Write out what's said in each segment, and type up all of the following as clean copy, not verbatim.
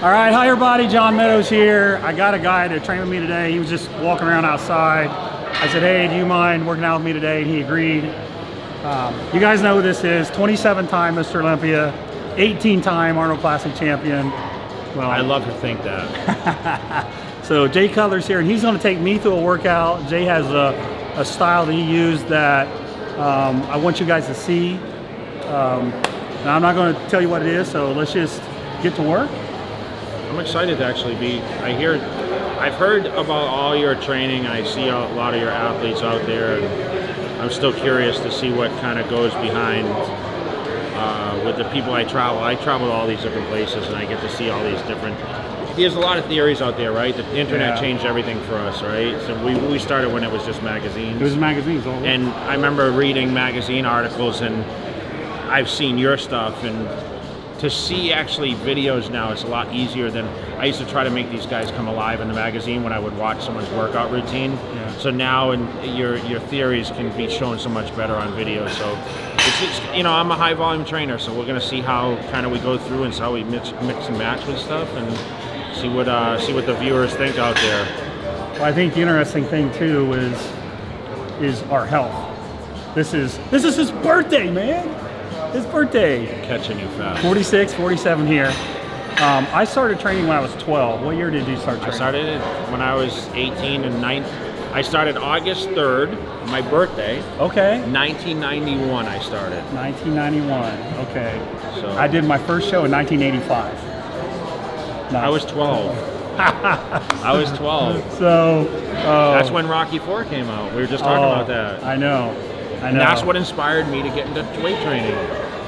All right, hi everybody, John Meadows here. I got a guy to train with me today. He was just walking around outside. I said, hey, do you mind working out with me today? And he agreed. You guys know who this is, 27-time Mr. Olympia, 18-time Arnold Classic champion. Well, I love to think that. So Jay Cutler's here, and he's gonna take me through a workout. Jay has a style that he used that I want you guys to see. And I'm not gonna tell you what it is, so let's just get to work. I'm excited to actually be, I've heard about all your training. I see a lot of your athletes out there, and I'm still curious to see what kind of goes behind with the people I travel. I travel to all these different places, and I get to see all these different, there's a lot of theories out there, right? The internet changed everything for us, right? So we started when it was just magazines. It was magazines. And I remember reading magazine articles, and I've seen your stuff, and to see actually videos now, it's a lot easier than, I used to try to make these guys come alive in the magazine when I would watch someone's workout routine. Yeah. So now your theories can be shown so much better on video. So it's you know, I'm a high volume trainer, so we're gonna see how kind of we go through and how we mix and match with stuff, and see what the viewers think out there. Well, I think the interesting thing too is our health. This is his birthday, man. His birthday. Catching you fast. 46, 47 here. I started training when I was 12. What year did you start training? I started when I was 18 and 9. I started August 3rd, my birthday. Okay. 1991 I started. 1991, okay. So I did my first show in 1985. Nice. I was 12. I was 12. So that's when Rocky IV came out. We were just talking about that. I know. And that's what inspired me to get into weight training.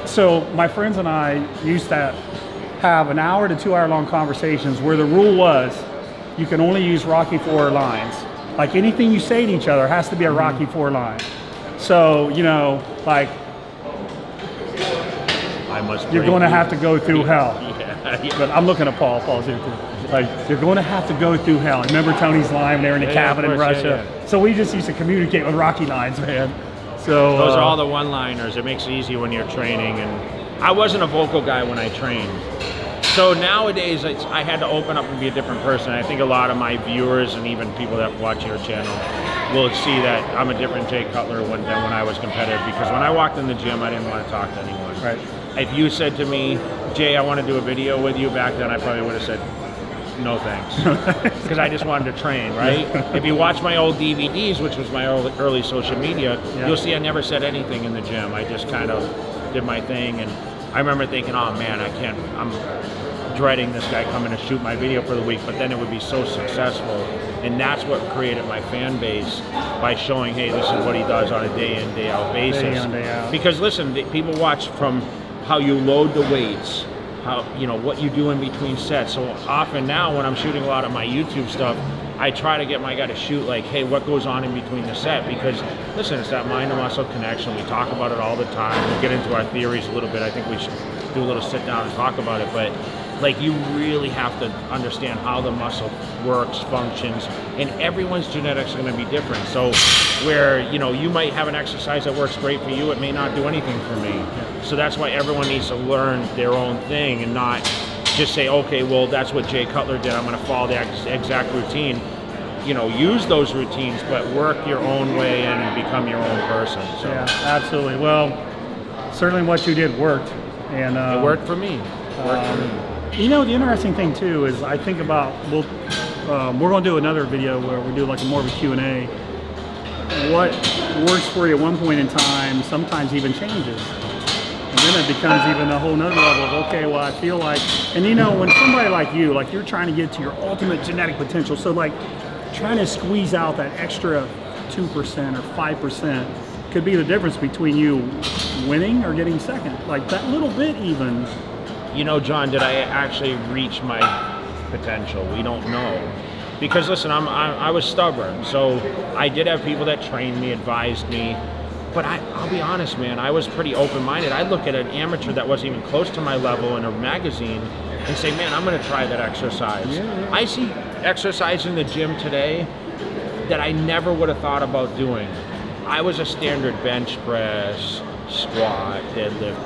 So my friends and I used to have an hour to 2 hour long conversations where the rule was you can only use Rocky IV lines. Like anything you say to each other has to be a Rocky IV line. So, you know, like you're going to have to go through hell. Yeah. But I'm looking at Paul's here too. Like, you're going to have to go through hell. Remember Tony's line there in the cabin in Russia? Yeah. So we just used to communicate with Rocky lines, man. So those are all the one-liners. It makes it easy when you're training. And I wasn't a vocal guy when I trained. So nowadays, I had to open up and be a different person. I think a lot of my viewers and even people that watch your channel will see that I'm a different Jay Cutler than when I was competitive. Because when I walked in the gym, I didn't want to talk to anyone. Right. If you said to me, Jay, I want to do a video with you, back then I probably would have said, no thanks, because I just wanted to train, right? If you watch my old DVDs, which was my early social media, you'll see I never said anything in the gym. I just kind of did my thing, and I remember thinking, oh man, I'm dreading this guy coming to shoot my video for the week, but then it would be so successful, and that's what created my fan base by showing, hey, this is what he does on a day in, day out basis. Day in, day out. Because listen, people watch from how you load the weights, how, you know, what you do in between sets. So often now when I'm shooting a lot of my YouTube stuff, I try to get my guy to shoot like, hey, what goes on in between the set? Because listen, it's that mind to muscle connection. We talk about it all the time. We'll get into our theories a little bit. I think we should do a little sit down and talk about it. But like, you really have to understand how the muscle works, functions, and everyone's genetics are going to be different. So where, you know, you might have an exercise that works great for you, it may not do anything for me. So that's why everyone needs to learn their own thing and not just say, okay, well, that's what Jay Cutler did, I'm going to follow the exact routine. You know, use those routines, but work your own way and become your own person. So. Yeah, absolutely. Well, certainly what you did worked. And it worked for me. You know, the interesting thing too is I think about, we're going to do another video where we do like more of a Q&A. What works for you at one point in time sometimes even changes. And then it becomes even a whole nother level of, okay, well, I feel like, and you know, when somebody like you, like you're trying to get to your ultimate genetic potential, so like trying to squeeze out that extra 2% or 5% could be the difference between you winning or getting second. Like that little bit even. You know, John, did I actually reach my potential? We don't know. Because listen, I was stubborn, so I did have people that trained me, advised me, but I'll be honest, man, I was pretty open-minded. I'd look at an amateur that wasn't even close to my level in a magazine and say, man, I'm gonna try that exercise. Yeah. I see exercise in the gym today that I never would have thought about doing. I was a standard bench press, squat, deadlift,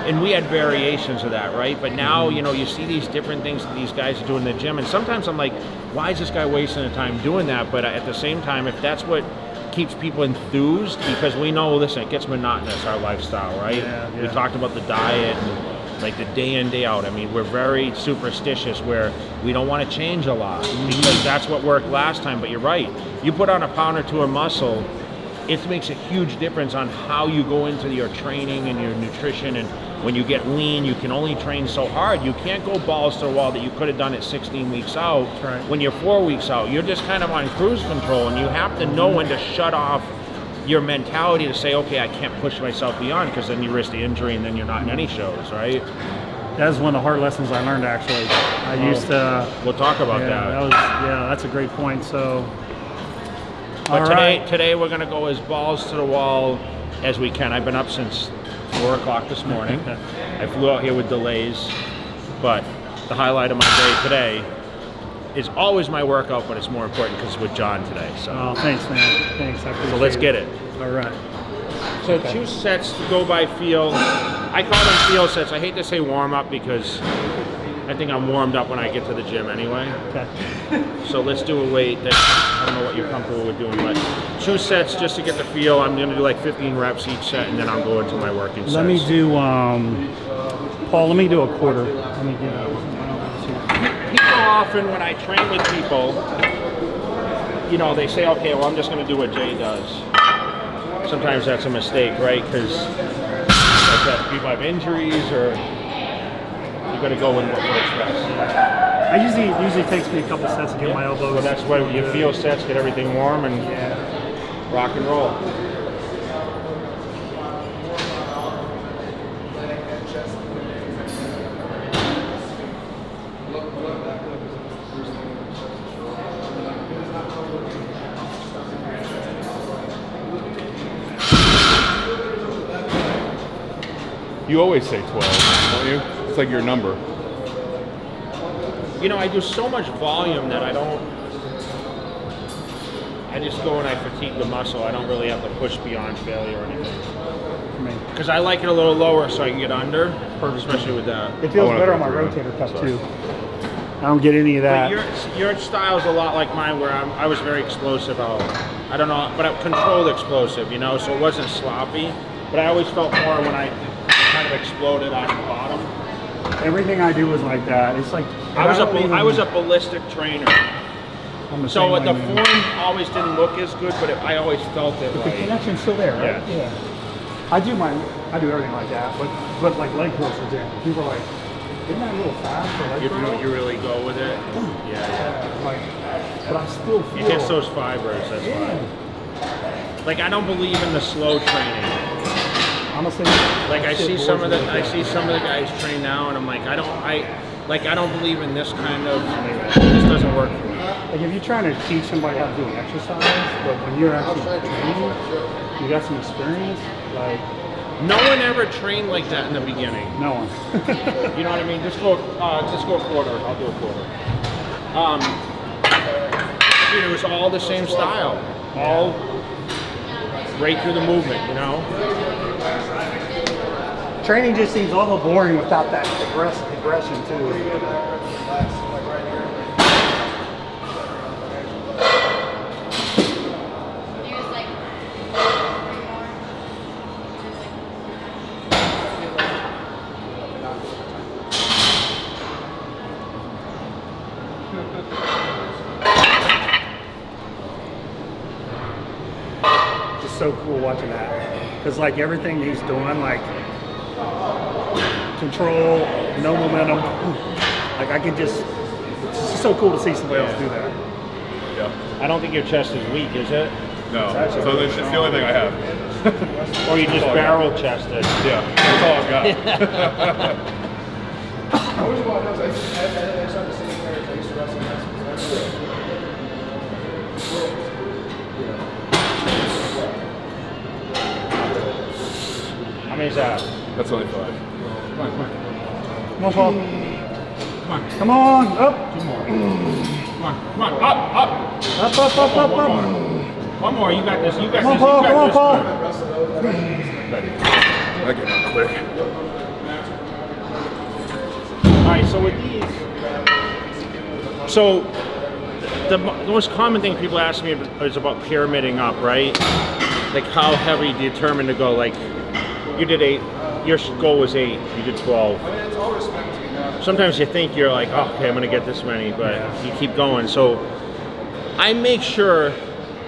and we had variations of that, right? But now, you know, you see these different things that these guys are doing in the gym, and sometimes I'm like, why is this guy wasting the time doing that? But at the same time, if that's what keeps people enthused, because we know, listen, it gets monotonous, our lifestyle, right? Yeah. We talked about the diet and like the day in, day out. I mean, we're very superstitious where we don't want to change a lot because that's what worked last time. But you're right. You put on a pound or two of muscle, it makes a huge difference on how you go into your training and your nutrition. And when you get lean, you can only train so hard. You can't go balls to the wall that you could have done it 16 weeks out. Right. When you're 4 weeks out, you're just kind of on cruise control, and you have to know when to shut off your mentality to say, okay, I can't push myself beyond, because then you risk the injury and then you're not in any shows, right? That was one of the hard lessons I learned, actually. I used to... We'll talk about that. That's a great point. So, but today we're going to go as balls to the wall as we can. I've been up since 4 o'clock this morning. I flew out here with delays, but the highlight of my day today is always my workout, but it's more important because it's with John today. So. Oh, thanks, man. Thanks. I appreciate it. So let's get it. All right. So 2 sets to go by feel. I call them feel sets. I hate to say warm up because I think I'm warmed up when I get to the gym anyway. Okay. So let's do a weight that I don't know what you're comfortable with doing, but 2 sets just to get the feel. I'm going to do like 15 reps each set, and then I'll go into my working sets. Let me do, Paul, let me do a quarter. Let me get People often, when I train with people, you know, they say, okay, well, I'm just going to do what Jay does. Sometimes that's a mistake, right? Because people have injuries, or you got to go in what works best. It usually takes me a couple sets to get my elbows. Well, that's why you feel sets, get everything warm, and rock and roll. You always say 12, don't you? It's like your number. You know, I do so much volume that I just go and I fatigue the muscle. I don't really have to push beyond failure or anything. Because I like it a little lower so I can get under, especially with that. It feels better on my rotator cuff too. I don't get any of that. But your style is a lot like mine, where I was very explosive. I don't know, but controlled explosive, you know, so it wasn't sloppy. But I always felt more when I kind of exploded on the bottom. Everything I do is like that. It's like I was a ballistic trainer. So the form always didn't look as good, but I always felt it. But the connection's still there, right? Yeah. I do everything like that, but like leg curls, for example. People are like, isn't that a little fast for leg curl? You really go with it. Yeah. But I still feel it hits those fibers. That's why. Like, I don't believe in the slow training. Honestly, like I see some of the guys train now, and I'm like, I don't believe in this kind of. This doesn't work for me. Like, if you're trying to teach somebody how to do an exercise, but when you're actually training, you got some experience, like. No one ever trained like that in the beginning. No one. You know what I mean? Just go a quarter. I'll do a quarter. Dude, it was all the same style, all right through the movement, you know. Training just seems a little boring without that aggression too. It's so cool watching that, because like everything he's doing, like control, no momentum, like I can just, it's just so cool to see somebody else do that. Yeah. I don't think your chest is weak, is it? No, so it's the only thing I have. Or you just barrel chested. Yeah, that's all I've got. I always want to know, I started to see players, I used to wrestle wrestling. How many is that? That's only 5. Come on, Paul. Come on, up. 2 more. Come on, up. Up. One more, you got this, Come on, Paul, come on, Paul. I get out quick. All right, so with these, so the most common thing people ask me is about pyramiding up, right? Like how heavy do you determine to go? Like you did 8, your goal was 8, you did 12. I mean, it's all respect to you. Sometimes you think you're like, oh, okay, I'm gonna get this many, but you keep going. So I make sure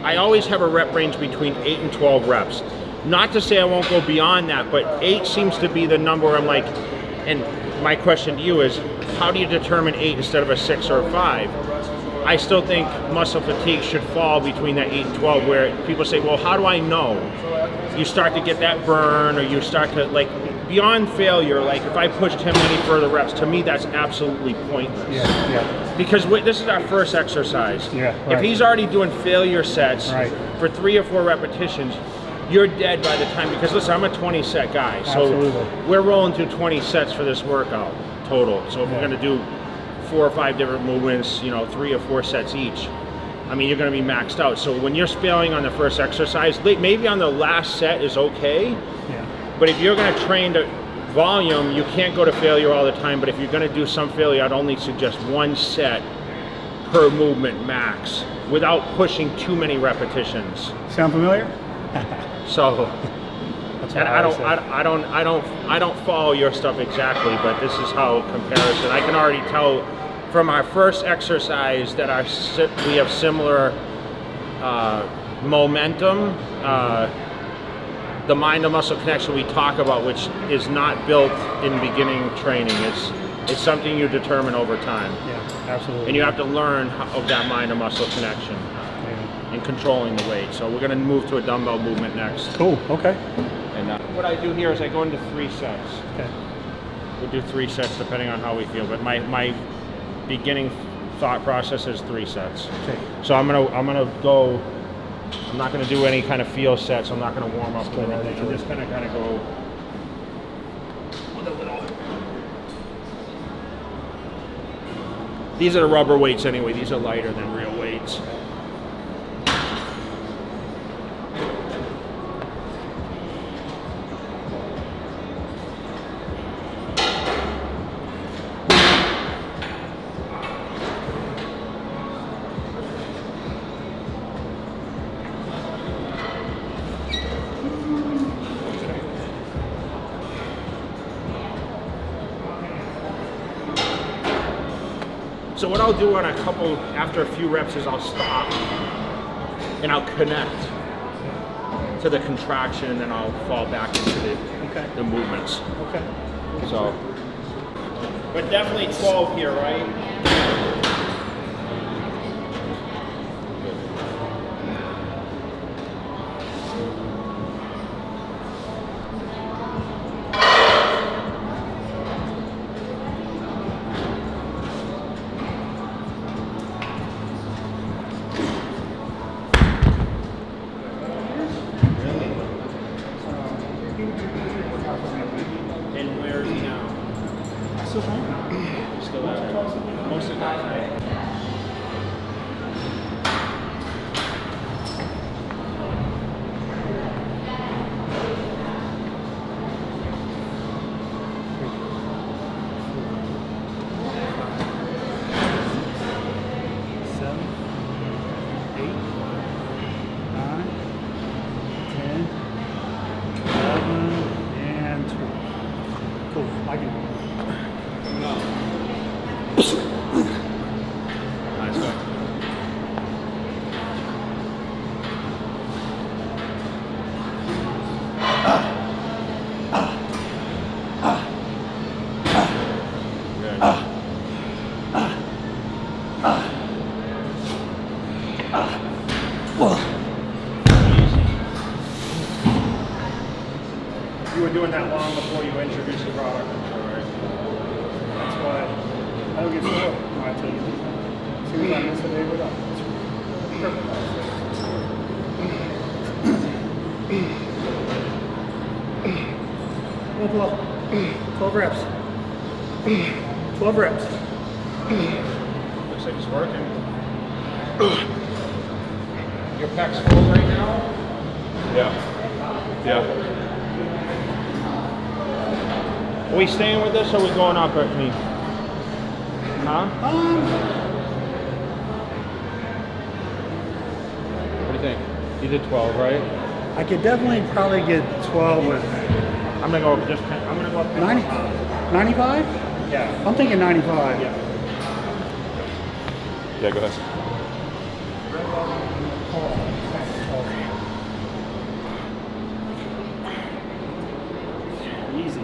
I always have a rep range between 8 and 12 reps. Not to say I won't go beyond that, but 8 seems to be the number where I'm like, and my question to you is, how do you determine 8 instead of a 6 or a 5? I still think muscle fatigue should fall between that 8 and 12, where people say, well, how do I know? You start to get that burn, or you start to, like, beyond failure, like if I pushed him any further reps, to me that's absolutely pointless. Yeah. Because this is our first exercise. Yeah, If right. he's already doing failure sets for 3 or 4 repetitions, you're dead by the time, because listen, I'm a 20 set guy. So Absolutely. we're rolling through 20 sets for this workout total. So if we're gonna do 4 or 5 different movements, you know, 3 or 4 sets each, I mean, you're gonna be maxed out. So when you're failing on the first exercise, maybe on the last set is okay, but if you're gonna train to volume, you can't go to failure all the time. But if you're gonna do some failure, I'd only suggest 1 set per movement max, without pushing too many repetitions. Sound familiar? So, That's and I don't follow your stuff exactly, but this is how comparison. I can already tell from our first exercise that we have similar momentum. The mind to muscle connection we talk about, which is not built in beginning training. It's something you determine over time. Yeah, absolutely. And you have to learn of that mind to muscle connection and controlling the weight. So we're going to move to a dumbbell movement next. Cool. Okay. And what I do here is I go into 3 sets. Okay. We'll do 3 sets depending on how we feel. But my beginning thought process is 3 sets. Okay. So I'm gonna go. I'm not gonna do any kind of feel sets. I'm not gonna warm up with anything. I'm just gonna kind of go with a little. These are the rubber weights anyway. These are lighter than real weights. So what I'll do on after a few reps is I'll stop and I'll connect to the contraction, and then I'll fall back into the movements. Okay. So, but definitely 12 here, right? And where is he now? Still fine. Still at it. Most of the guys, right? You were doing that long before you introduced the product, right? That's why I don't get sore when I tell you. See what I miss a day without. Perfect. 12 reps. 12 reps. Looks like it's working. Your pecs full right now? Yeah. Yeah. Are we staying with this or are we going up at me? Huh? What do you think? You did 12, right? I could definitely probably get 12 with I'm gonna go up just. I'm gonna go up 90, 95? Yeah. I'm thinking 95. Yeah. Yeah, go ahead. Easy.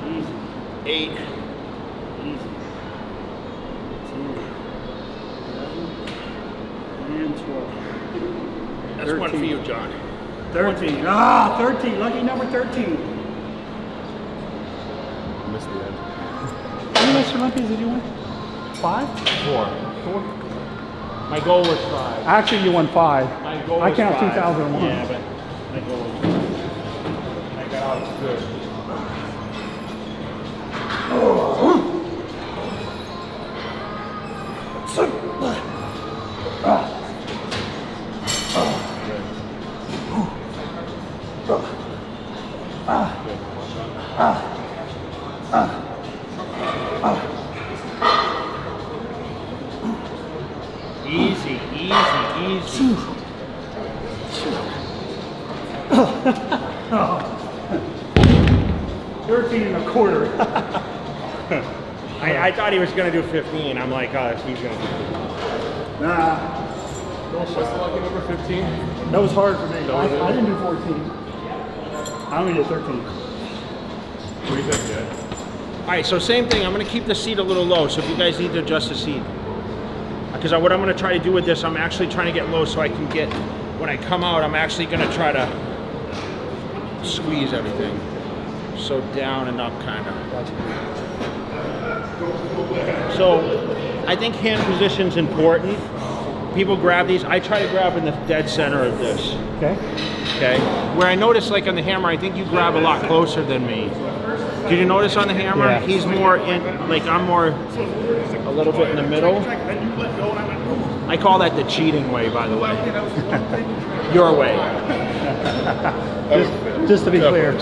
Easy. 8. Easy. 10, 11, and 12. That's 13. One for you, John. 13. Ah, 13. Lucky number 13. Missed the end. How many Mr. Olympias did you win? 5? 4. My goal was 5. Actually, you won 5. My goal was I count 5. 2001. Yeah, but my goal was 5. I got out good. Easy, easy, easy. 13 and a quarter. I thought he was going to do 15. I'm like, oh, he's going to do 15. Nah. What's the lucky number 15? That was hard for me. I didn't do 14. I only did 13. What do you think, Jay? All right, so same thing. I'm going to keep the seat a little low, so if you guys need to adjust the seat. Because what I'm going to try to do with this, I'm actually trying to get low so I can get, when I come out, I'm actually going to try to squeeze everything. So down and up, kind of. So I think hand position's important. People grab these. I try to grab in the dead center of this. Okay. Okay. Where I notice, like on the hammer, I think you grab a lot closer than me. Did you notice on the hammer? Yeah. He's more in, like I'm more a little bit in the middle. I call that the cheating way, by the way. Your way. Just to be clear.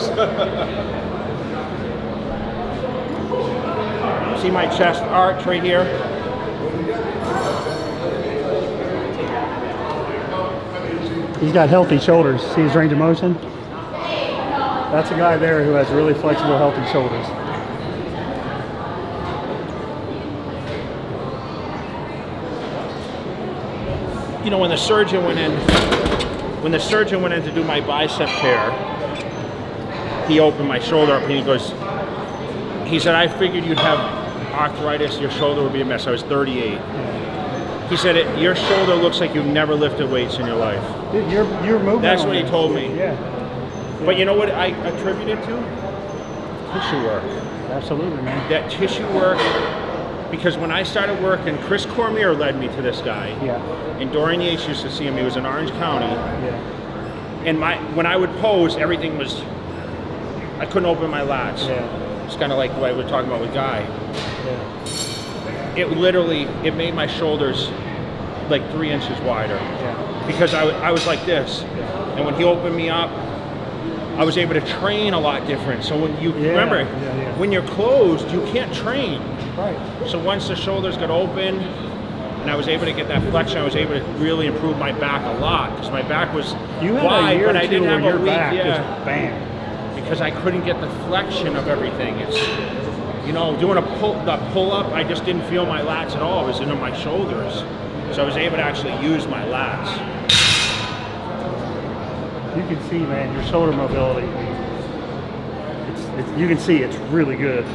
See my chest arch right here? He's got healthy shoulders. See his range of motion? That's a guy there who has really flexible, healthy shoulders. You know, when the surgeon went in to do my bicep tear, he opened my shoulder up and he said, I figured you'd have arthritis, your shoulder would be a mess. I was 38. He said, your shoulder looks like you've never lifted weights in your life. Dude, you're moving. That's what he told me. Yeah. But you know what I attribute it to? Tissue work. Absolutely, man. That tissue work, because when I started working, Chris Cormier led me to this guy. Yeah. And Dorian Yates used to see him. He was in Orange County. Yeah. And when I would pose, everything was, I couldn't open my lats. Yeah. It's kind of like what we were talking about with Guy. Yeah. It literally, it made my shoulders like 3 inches wider. Yeah. Because I was like this. Yeah. And when he opened me up, I was able to train a lot different. So when you, remember, when you're closed, you can't train. Right. So once the shoulders got open, and I was able to get that flexion, I was able to really improve my back a lot. Because my back was wide, but I didn't have a weak, just bam. Because I couldn't get the flexion of everything. It's, you know, doing the pull up, I just didn't feel my lats at all. It was into my shoulders. So I was able to actually use my lats. You can see, man, your shoulder mobility. You can see it's really good.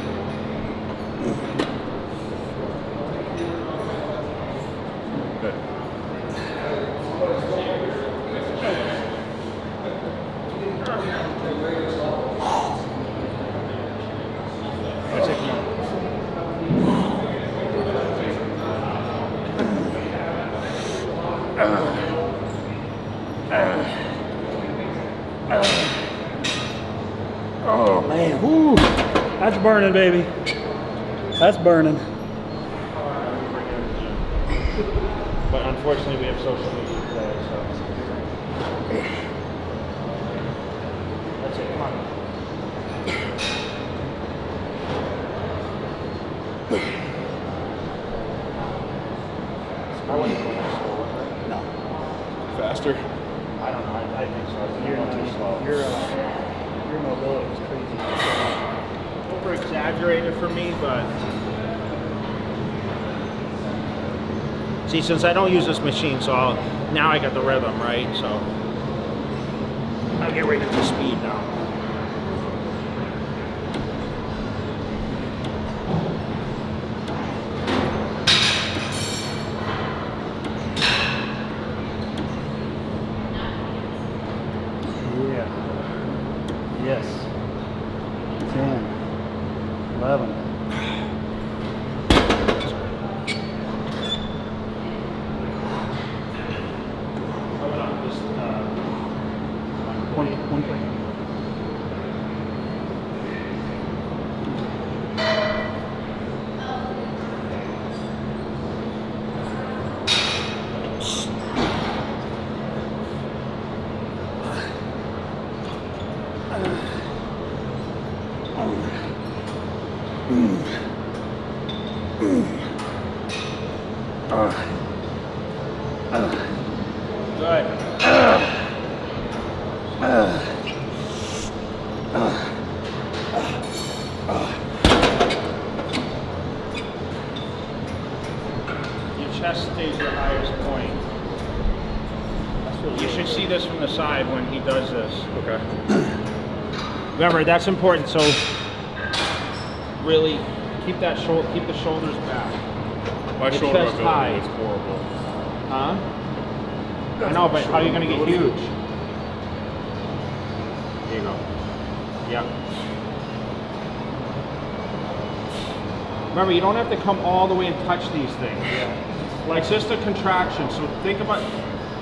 Good. That's it, come on. Oh man, whoo, that's burning, baby. That's burning. But unfortunately, we have social media today, so. That's it, come on. I wouldn't go that slow. No. Faster? I don't know. I think so. You're You're too slow. your mobility is crazy. Over exaggerated for me, but see, since I don't use this machine, so now I got the rhythm, right? So I'll get right into speed now. Yeah. Yes. 10. 11. One plate. Good. Your chest stays your highest point. You should see this from the side when he does this. Okay. Remember, that's important. So really keep that keep the shoulders back. My The shoulder chest high. mobility is horrible. Huh? I know, but how are you going to get huge? There you go. Yeah. Remember, you don't have to come all the way and touch these things. Yeah. Like, it's just a contraction. So think about,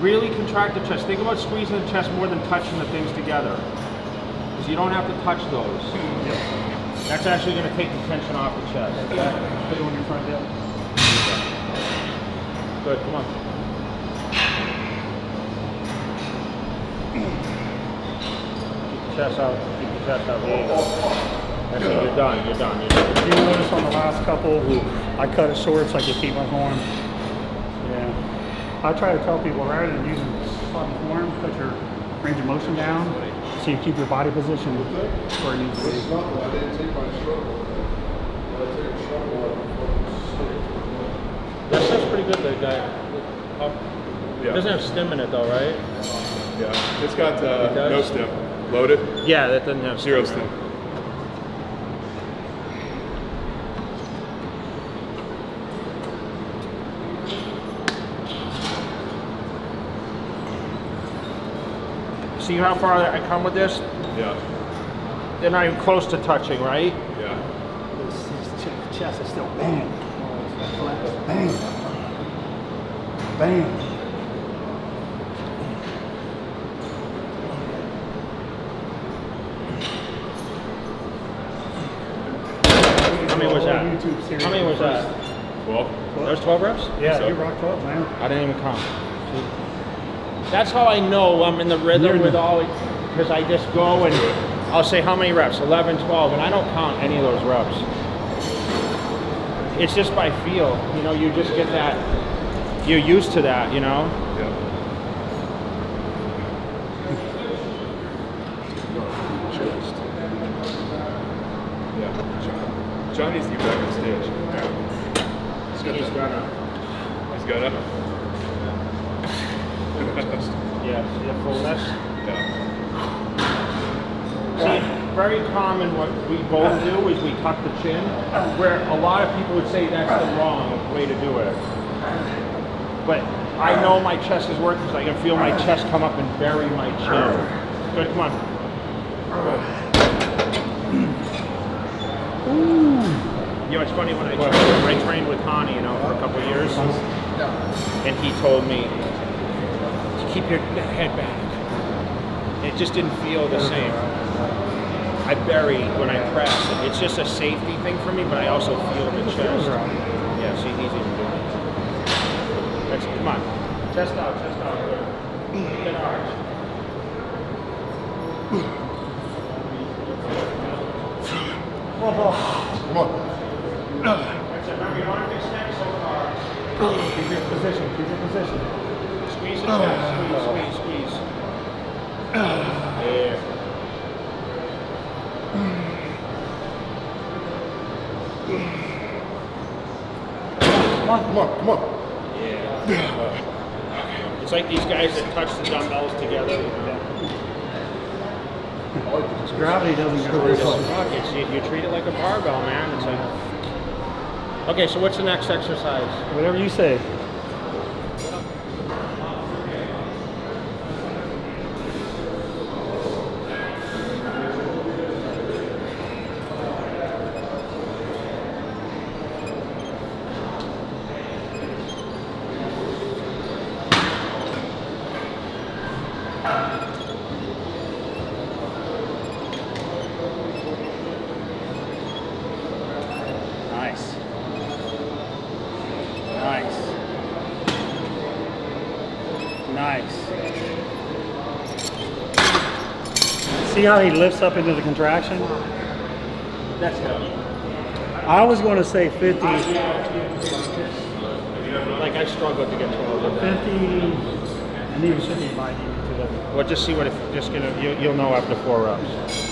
really contract the chest. Think about squeezing the chest more than touching the things together. Because you don't have to touch those. That's actually going to take the tension off the chest. Put it on your front hip. Good, come on. Keep the chest out. Keep the chest out. There you go. That's it. You're done. You're done. You're done. You notice on the last couple, I cut it short so I could keep my form. Yeah. I try to tell people rather than using slow form, put your range of motion down so you keep your body position where it needs to be. I didn't take my struggle. I took a struggle. That's pretty good, that guy. Oh, Yeah. it doesn't have stim in it though, right? Yeah. It's got does? no stim. Loaded. Yeah, that doesn't have Zero stim. stim. See how far I come with this? Yeah. They're not even close to touching, right? Yeah. This chest is still bang. Bang. Bang. How many was that? YouTube series How many was that? 12. That was 12 reps? Yeah, So- you rock 12, man. I didn't even count. That's how I know I'm in the rhythm with all, because I just go and I'll say how many reps, 11, 12, and I don't count any of those reps. It's just by feel, you know, you just get that, you're used to that, you know? Yeah. Yeah. John needs to get back on stage. He's gonna. He's got up. Yeah, see the fullness? Yeah. See, very common what we both do is we tuck the chin, where a lot of people would say that's the wrong way to do it. But I know my chest is working because I can feel my chest come up and bury my chin. Good, come on. You know, it's funny when I trained with Connie, you know, for a couple of years, and he told me to keep your head back. It just didn't feel the same. I bury when I press. It's just a safety thing for me, but I also feel the chest. Yeah, see, he's even doing it. That's, come on. Chest out, chest out. Get arch. Come on. That's it. Remember, you don't have to extend so far. Keep your position, keep your position. Squeeze the chest, squeeze. There. Come on. Yeah. It's like these guys that touch the dumbbells together. Gravity doesn't go very far. You treat it like a barbell, man. It's like. Okay, so what's the next exercise? Whatever you say. Nice. See how he lifts up into the contraction? That's heavy. I was going to say 50. Like I struggled to get 12. 50, and even 50 might even too heavy. Well, just see what it's just gonna. You'll know after 4 reps.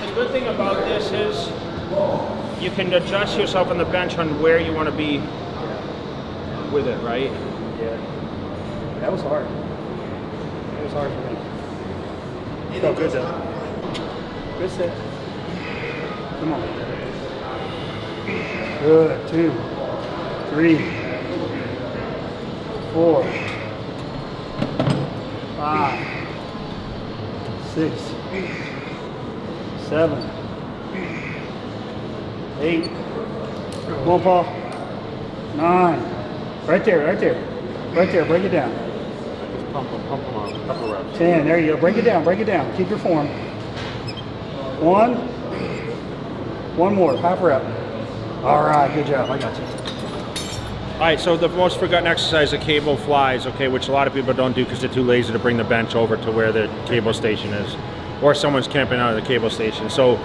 The good thing about this is you can adjust yourself on the bench on where you want to be with it, right? Yeah. That was hard. It was hard for me. It felt good though. Good set. Come on. Good. 2, 3, 4, 5, 6, 7, 8. Come on, Paul. 9. Right there, right there. Right there, break it down. Just pump them on a couple reps. 10, there you go. Break it down, break it down. Keep your form. 1. One more, half rep. All right, good job. I got you. All right, so the most forgotten exercise, the cable flies, okay, which a lot of people don't do because they're too lazy to bring the bench over to where the cable station is, or someone's camping out of the cable station. So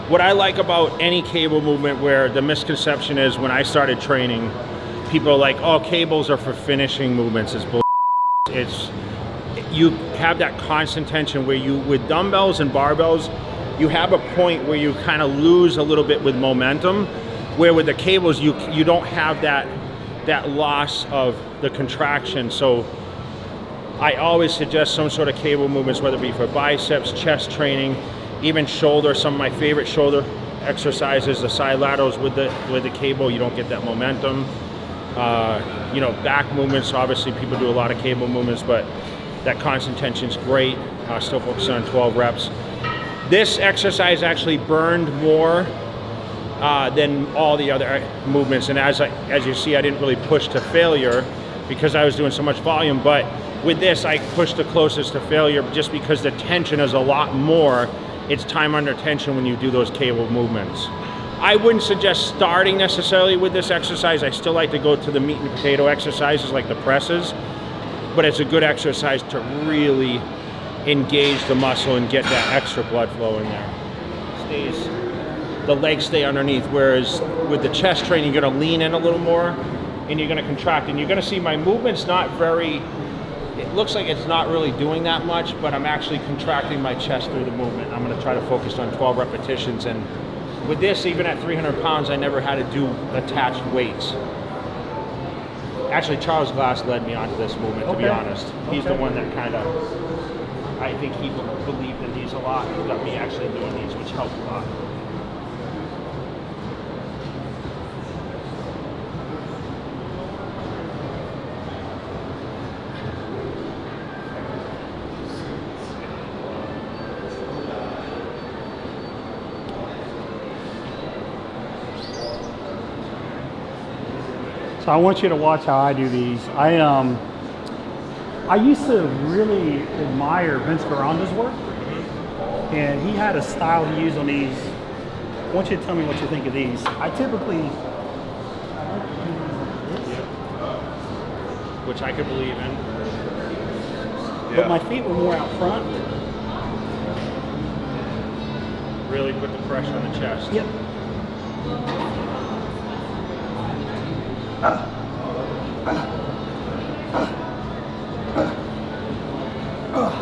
what I like about any cable movement, where the misconception is when I started training, people are like, oh, cables are for finishing movements. It's bull. It's, you have that constant tension where you, with dumbbells and barbells, you have a point where you kind of lose a little bit with momentum, where with the cables, you don't have that loss of the contraction. So I always suggest some sort of cable movements, whether it be for biceps, chest training, even shoulder. Some of my favorite shoulder exercises, the side laterals with the cable. You don't get that momentum. You know, back movements, obviously people do a lot of cable movements, but that constant tension is great. Still focusing on 12 reps. This exercise actually burned more than all the other movements, and as you see, I didn't really push to failure because I was doing so much volume, but with this I pushed the closest to failure just because the tension is a lot more. It's time under tension when you do those cable movements. I wouldn't suggest starting necessarily with this exercise. I still like to go to the meat and potato exercises like the presses, but it's a good exercise to really engage the muscle and get that extra blood flow in there. The legs stay underneath, whereas with the chest training, you're gonna lean in a little more and you're gonna contract, and you're gonna see my movement's not very, it looks like it's not really doing that much, but I'm actually contracting my chest through the movement. I'm gonna try to focus on 12 repetitions, and with this, even at 300 pounds, I never had to do attached weights. Actually, Charles Glass led me onto this movement, to be honest. He's the one that kind of, I think he believed in these a lot. He got me actually doing these, which helped a lot. So I want you to watch how I do these. I used to really admire Vince Garanda's work, and he had a style he used on these. I want you to tell me what you think of these. I typically, which I could believe in. but my feet were more out front. Really put the pressure on the chest. Yep.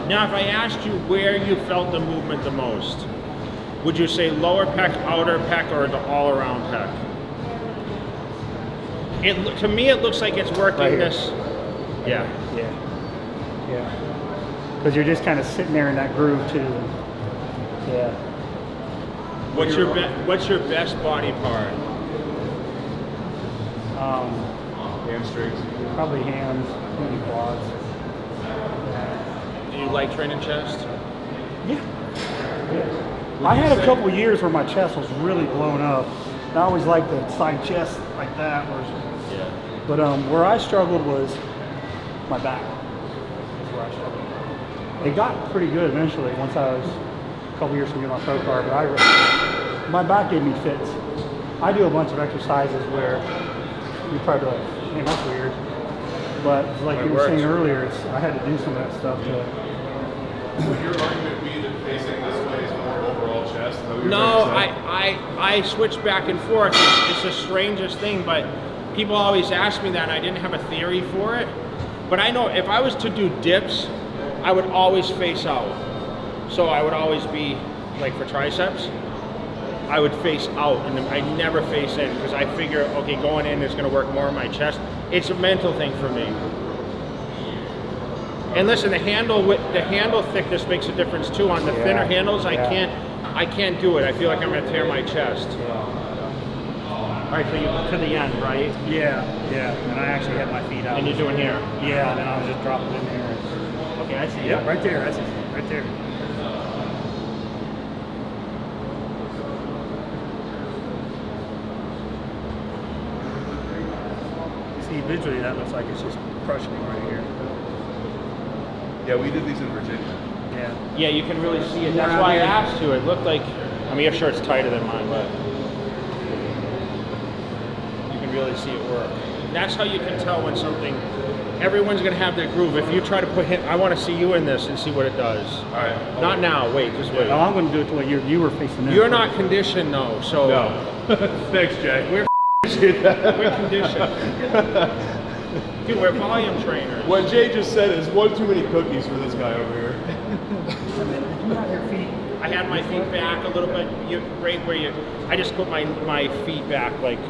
Now, if I asked you where you felt the movement the most, would you say lower pec, outer pec, or the all-around pec? To me, it looks like it's working Right here. this. Yeah. Yeah. Yeah. Because you're just kind of sitting there in that groove too. Yeah. What's your best body part? Hamstrings. Probably hands, maybe quads. Do you like training chest? Yeah. I had a couple years where my chest was really blown up. I always liked the side chest like that. Yeah. But where I struggled was my back. That's where I struggled. It got pretty good eventually once I was a couple years from getting my pro card, but my back gave me fits. I do a bunch of exercises where you probably like, man, that's weird. But like you were saying earlier, I had to do some of that stuff to. Would your argument be that facing this way is more overall chest? No, I switch back and forth. It's the strangest thing, but people always ask me that, and I didn't have a theory for it. But I know if I was to do dips, I would always face out. So I would always be, like for triceps, I would face out, and I never face in, because I figure, okay, going in is gonna work more on my chest. It's a mental thing for me. And listen, the handle thickness makes a difference too. On the thinner handles, I can't do it. I feel like I'm gonna tear my chest. All right, so you to the end, right? Yeah, yeah. And I actually had my feet out. And you're doing here? Yeah, and then I was just dropping in there. Okay, I see. Yeah, right there. That's it. Right there. See, visually that looks like it's just crushing me right here. Yeah, we did these in Virginia. Yeah. Yeah, you can really see it. That's why I asked you. It looked like, I mean, your shirt's tighter than mine, but you can really see it work. That's how you can tell when something, everyone's gonna have their groove. If you try to put him, I want to see you in this and see what it does. All right. Not now, wait, just wait. No, I'm going to do it the way you were facing. You're not conditioned though, so. No. Thanks, Jay. We're conditioned. Dude, we're volume trainers. What Jay just said is one too many cookies for this guy over here. I had my feet back a little bit, right where you, I just put my feet back like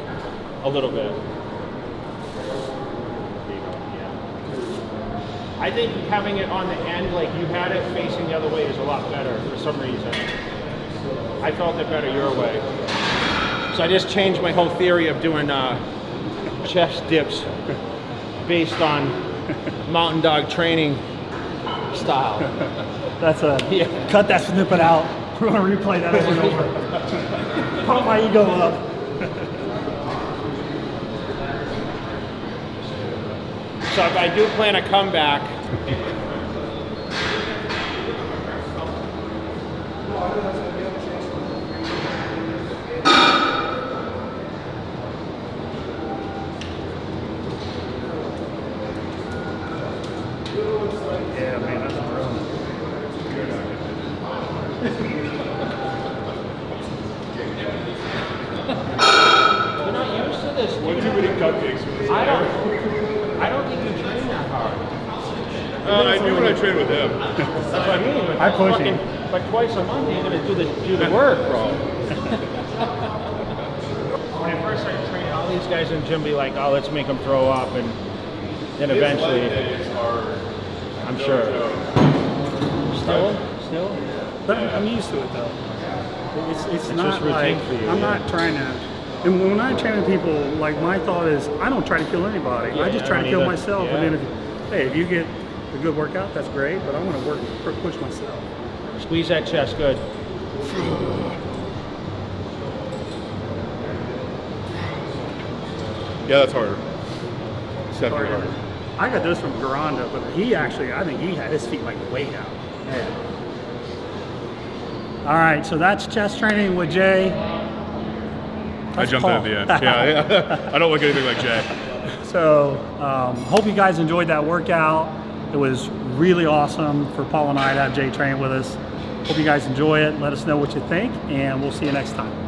a little bit. I think having it on the end, like you had it facing the other way, is a lot better for some reason. I felt it better your way. So I just changed my whole theory of doing chest dips based on mountain dog training style. That's cut that snippet out. We're going to replay that over and over. Pump my ego up. So if I do plan a comeback, Yeah, man, that's brilliant. you're not used to this. One too many cupcakes for this guy. I don't think you train that hard. I do when I train with him. That's what I mean. But I push him. But twice a month, you're gonna do the work, bro. When I first started training, all these guys in the gym be like, "Oh, let's make them throw up," and then eventually, His leg are I'm sure. Still. But I'm used to it though. It's not just routine like for you, I'm yeah. not trying to. And when I train with people, like my thought is, I don't try to kill anybody. Yeah, I just I try don't to kill either. myself. Yeah. And then, if you get a good workout, that's great. But I want to push myself. Squeeze that chest good. Yeah, that's harder. It's definitely harder. I got those from Garanda, but he actually, I think he had his feet like way out. Yeah. All right, so that's chest training with Jay. I jumped in at the end. Yeah. I don't look anything like Jay. So hope you guys enjoyed that workout. It was really awesome for Paul and I to have Jay train with us. Hope you guys enjoy it. Let us know what you think, and we'll see you next time.